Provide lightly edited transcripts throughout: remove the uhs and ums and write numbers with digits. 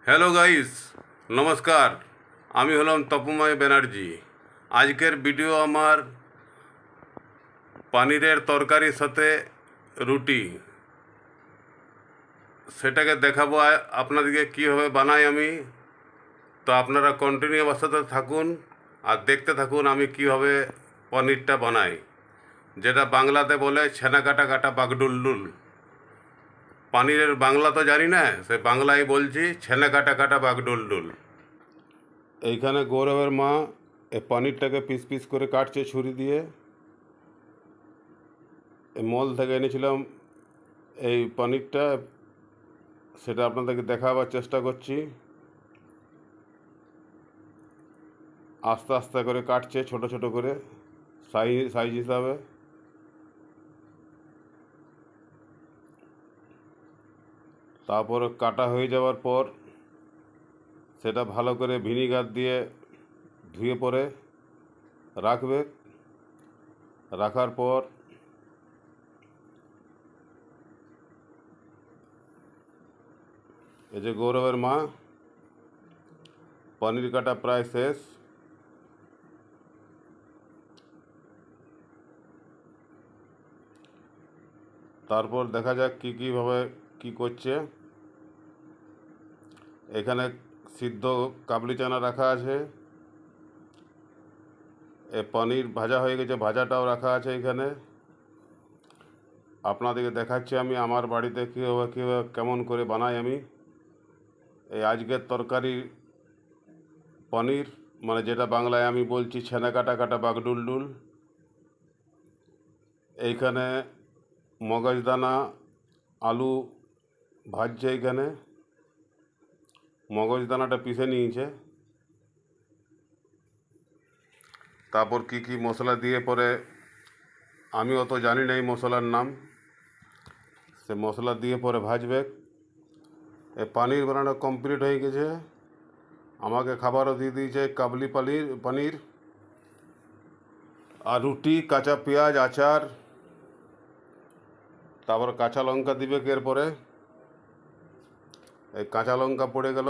Hello guys, নমস্কার। আমি হলাম তপুময় ব্যানার্জি। আজকের ভিডিও আমার পনিরের তরকারির সাথে রুটি, সেটাকে দেখাবো আপনাদেরকে কীভাবে বানাই আমি। তো আপনারা কন্টিনিউ আমার সাথে থাকুন আর দেখতে থাকুন আমি কীভাবে পনিরটা বানাই, যেটা বাংলাতে বলে ছেনা কাটা কাটা বাগডুলডুল। পনিরের বাংলা তো জানি না, সে বাংলায় বলছি ছেনা কাটা কাটা বাগডুলডুল। এইখানে গৌরবের মা এই পনিরটাকে পিস পিস করে কাটছে ছুরি দিয়ে। এই মল থেকে এনেছিলাম এই পনিরটা, সেটা আপনাদেরকে দেখাবার চেষ্টা করছি। আস্তে আস্তে করে কাটছে, ছোট ছোট করে সাইজ হিসাবে। তারপর কাটা হয়ে যাওয়ার পর সেটা ভালো করে ভিনিগার দিয়ে ধুয়ে পরে রাখবে। রাখার পর এই যে গৌরবের মা পনির কাটা প্রায় শেষ। তারপর দেখা যাক কীভাবে কী করছে। এখানে সিদ্ধ কাবলি চানা রাখা আছে, এ পনির ভাজা হয়ে গেছে, ভাজাটাও রাখা আছে এখানে। আপনাদেরকে দেখাচ্ছি আমি আমার বাড়িতে কীভাবে কেমন করে বানাই আমি এই আজকের তরকারি পনির, মানে যেটা বাংলায় আমি বলছি ছেনা কাটা কাটা বাগডুলডুল। এইখানে মগজদানা আলু ভাজছে, এইখানে মগজদানাটা পিষে নিয়েছে। তারপর কি মশলা দিয়ে পরে আমি অত জানি না এই মশলার নাম, সে মশলা দিয়ে পরে ভাজবে। এই পনির বানানো কমপ্লিট হয়ে গেছে। আমাকে খাবারও দিয়ে দিয়েছে কাবলি পনির আর রুটি, কাঁচা পেঁয়াজ, আচার, তারপর কাঁচা লঙ্কা দিবে। এরপরে এই কাঁচা লঙ্কা পড়ে গেল,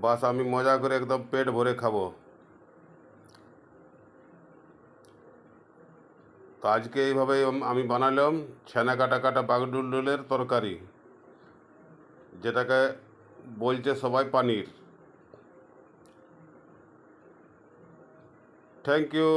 বাস আমি মজা করে একদম পেট ভরে খাবো। তো আজকে এইভাবেই আমি বানালাম ছেনা কাটা কাটা বাগডুলডুলের তরকারি, যেটাকে বলছে সবাই পনির। Thank you.